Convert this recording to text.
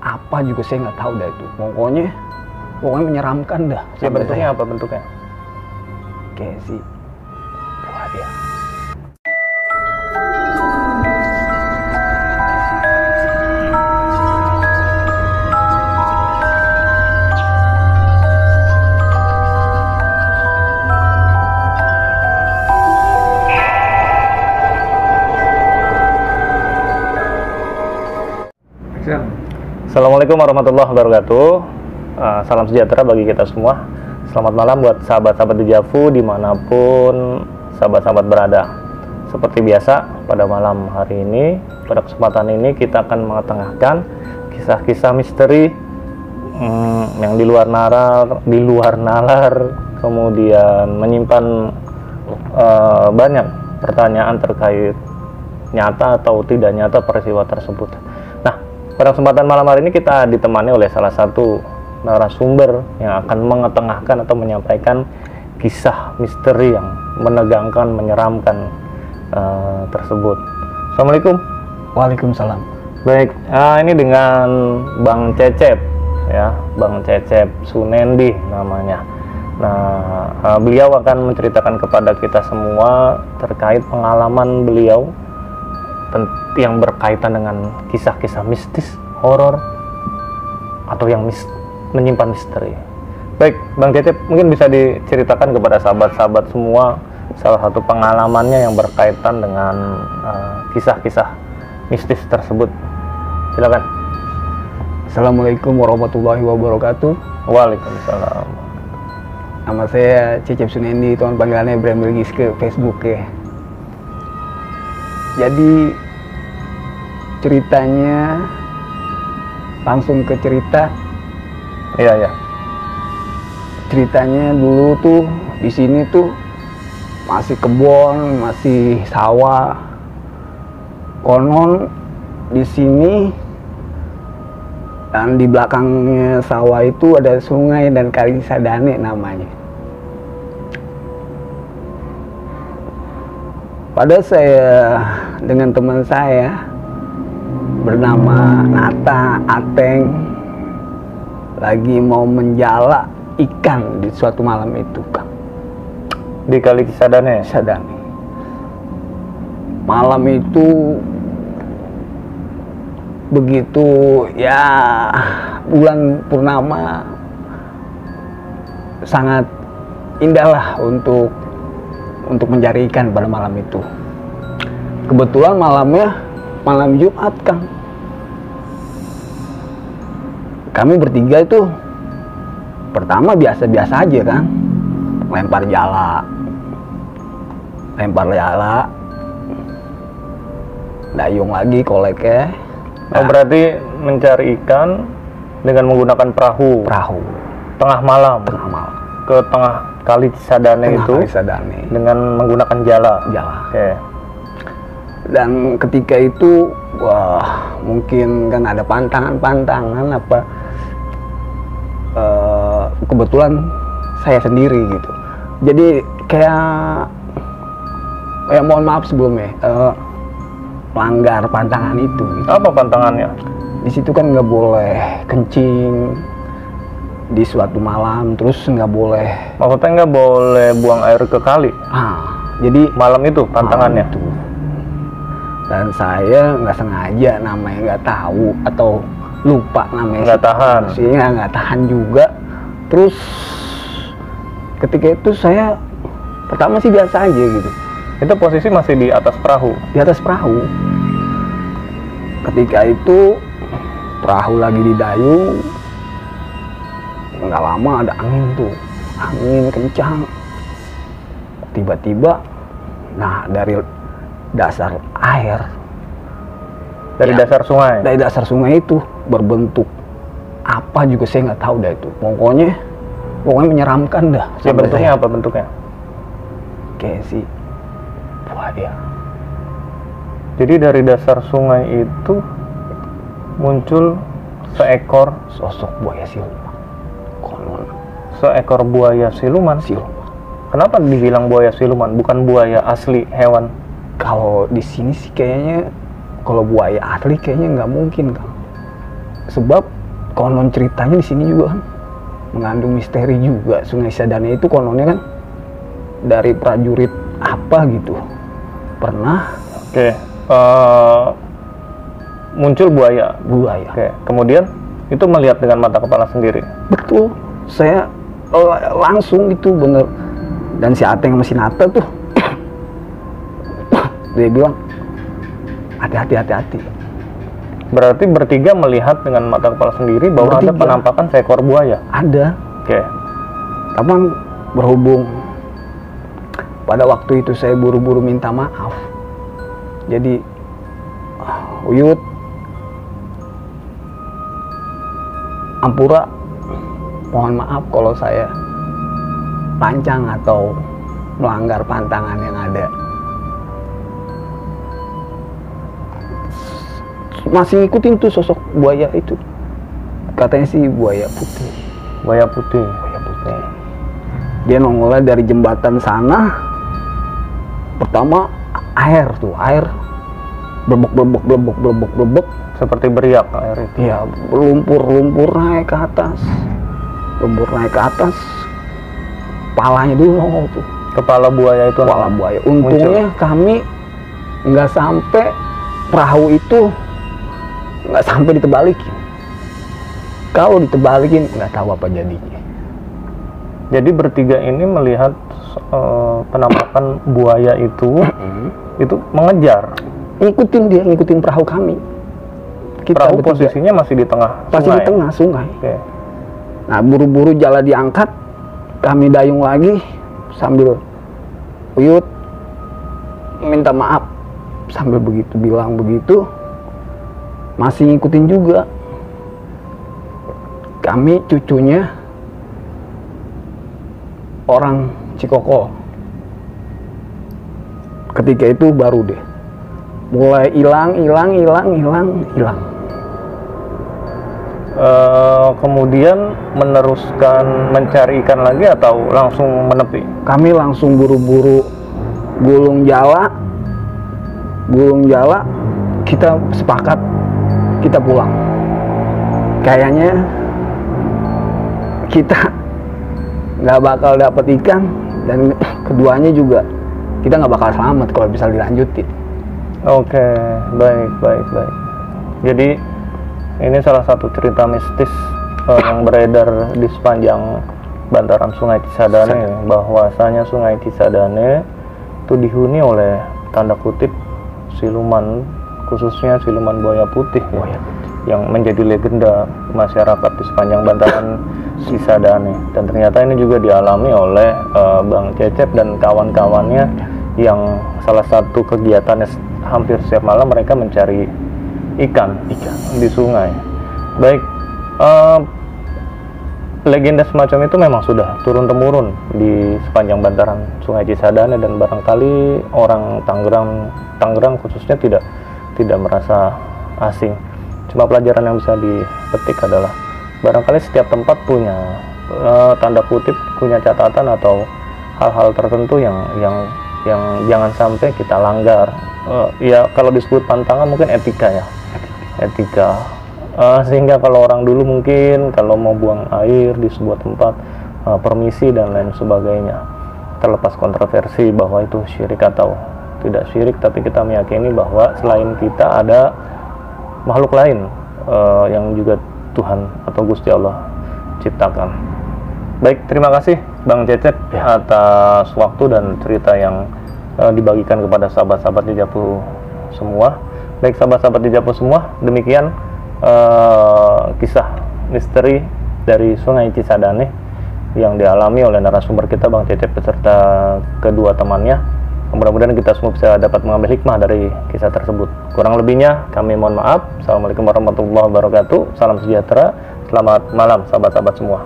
apa juga saya nggak tahu dah itu. Pokoknya menyeramkan dah. Ya, bentuknya apa bentuknya? Kayak sih. Wah ya. Assalamualaikum warahmatullahi wabarakatuh. Salam sejahtera bagi kita semua. Selamat malam buat sahabat-sahabat Dejavu dimanapun sahabat-sahabat berada. Seperti biasa pada malam hari ini, pada kesempatan ini kita akan mengetengahkan kisah-kisah misteri yang di luar nalar, kemudian menyimpan banyak pertanyaan terkait nyata atau tidak nyata peristiwa tersebut. Pada kesempatan malam hari ini kita ditemani oleh salah satu narasumber yang akan mengetengahkan atau menyampaikan kisah misteri yang menegangkan, menyeramkan tersebut. Assalamualaikum. Waalaikumsalam. Baik, ini dengan Bang Cecep, ya, Bang Cecep Sunendi namanya. Nah, beliau akan menceritakan kepada kita semua terkait pengalaman beliau yang berkaitan dengan kisah-kisah mistis, horor, atau yang menyimpan misteri. Baik, Bang Cecep, mungkin bisa diceritakan kepada sahabat-sahabat semua salah satu pengalamannya yang berkaitan dengan kisah-kisah mistis tersebut. Silakan. Assalamualaikum warahmatullahi wabarakatuh. Waalaikumsalam. Nama saya Cecep Sunendi, teman panggilannya Ibrahim Bilgis ke Facebook ya. Jadi ceritanya langsung ke cerita. Iya. Ceritanya dulu tuh di sini tuh masih kebun, masih sawah. Konon di sini dan di belakangnya sawah itu ada sungai dan kali Sadane namanya. Pada saya dengan teman saya bernama Nata Ateng lagi mau menjala ikan di suatu malam itu, Kang. Di Kali Sadane? Sadane. Malam itu begitu ya, bulan purnama sangat indah lah untuk mencari ikan pada malam itu. Kebetulan malamnya malam Jumat, Kang. Kami bertiga itu pertama biasa-biasa aja, Kang. Lempar jala, dayung lagi koleknya. Oh, berarti mencari ikan dengan menggunakan perahu. Tengah malam. Ke tengah Kali Sadane itu. Kali Sadane. Dengan menggunakan jala. Oke. Dan ketika itu, wah, mungkin kan ada pantangan apa. Kebetulan saya sendiri gitu. Jadi kayak mohon maaf sebelumnya, melanggar pantangan itu. Gitu. Apa pantangannya? Di situ kan nggak boleh kencing di suatu malam, terus nggak boleh. Maksudnya nggak boleh buang air ke kali? Jadi malam itu pantangannya. Malam itu. Dan saya nggak sengaja, namanya nggak tahu atau lupa namanya. Nggak tahan. Sehingga nggak tahan juga. Terus ketika itu saya pertama sih biasa aja gitu. Itu posisi masih di atas perahu? Di atas perahu. Ketika itu perahu lagi didayung, nggak lama ada angin kencang. Tiba-tiba, nah dari dasar air, dari dasar sungai itu berbentuk apa juga saya nggak tahu dah itu. Pokoknya menyeramkan dah. Ya, bentuknya apa bentuknya? Kayak sih. Wah ya. Jadi dari dasar sungai itu muncul seekor sosok buaya siluman. Konon. Seekor buaya siluman. Kenapa dibilang buaya siluman, bukan buaya asli hewan? Kalau di sini sih kayaknya, kalau buaya asli kayaknya nggak mungkin, Kang. Sebab konon ceritanya di sini juga kan mengandung misteri juga. Sungai Cisadane itu kononnya kan dari prajurit apa gitu pernah muncul buaya. Buaya. Kemudian itu melihat dengan mata kepala sendiri. Betul, saya langsung itu bener. Dan si Ateng sama si Nata tuh dia bilang hati-hati. Berarti bertiga melihat dengan mata kepala sendiri bahwa ada penampakan seekor buaya. Ada. Tapi berhubung pada waktu itu saya buru-buru minta maaf, jadi Uyut, Ampura, mohon maaf kalau saya lancang atau melanggar pantangan yang ada. Masih ngikutin tuh sosok buaya itu, katanya sih buaya putih. Dia nongolnya dari jembatan sana. Pertama air blebek Seperti beriak air itu. ya, lumpur naik ke atas, kepalanya dulu nongol tuh, Kepala buaya itu. kepala buaya. Untungnya kami nggak sampai, perahu itu nggak sampai ditebalikin. Kalau ditebalikin nggak tahu apa jadinya. Jadi bertiga ini melihat penampakan buaya itu mengejar. Ngikutin perahu kami. Perahu posisinya masih di tengah sungai. Masih di tengah sungai. Nah, buru-buru jala diangkat, kami dayung lagi sambil Uyut minta maaf, sambil bilang begitu, masih ngikutin juga. Kami cucunya orang Cikoko. Ketika itu baru deh mulai hilang. Kemudian meneruskan mencari ikan lagi atau langsung menepi? Kami langsung buru-buru gulung jala, kita sepakat kita pulang. Kayaknya kita nggak bakal dapat ikan, dan keduanya juga kita nggak bakal selamat kalau bisa dilanjutin. Oke, baik. Jadi ini salah satu cerita mistis yang beredar di sepanjang bantaran Sungai Cisadane, bahwasanya Sungai Cisadane itu dihuni oleh tanda kutip siluman, khususnya siluman buaya putih, yang menjadi legenda masyarakat di sepanjang bantaran Cisadane. Dan ternyata ini juga dialami oleh Bang Cecep dan kawan-kawannya, yang salah satu kegiatannya hampir setiap malam mereka mencari ikan di sungai. Baik, legenda semacam itu memang sudah turun-temurun di sepanjang bantaran Sungai Cisadane, dan barangkali orang Tangerang khususnya tidak merasa asing. Cuma pelajaran yang bisa dipetik adalah barangkali setiap tempat punya tanda kutip, punya catatan atau hal-hal tertentu yang jangan sampai kita langgar. Ya kalau disebut pantangan mungkin etika. Sehingga kalau orang dulu mungkin kalau mau buang air di sebuah tempat permisi dan lain sebagainya. Terlepas kontroversi bahwa itu syirik atau tidak syirik, tapi kita meyakini bahwa selain kita ada makhluk lain yang juga Tuhan atau Gusti Allah ciptakan. Baik, terima kasih Bang Cecep atas waktu dan cerita yang dibagikan kepada sahabat-sahabat Dijapu semua. Baik sahabat-sahabat Dijapu semua, demikian kisah misteri dari Sungai Cisadane yang dialami oleh narasumber kita Bang Cecep beserta kedua temannya. Mudah-mudahan kita semua bisa dapat mengambil hikmah dari kisah tersebut. Kurang lebihnya kami mohon maaf. Assalamualaikum warahmatullahi wabarakatuh. Salam sejahtera. Selamat malam sahabat-sahabat semua.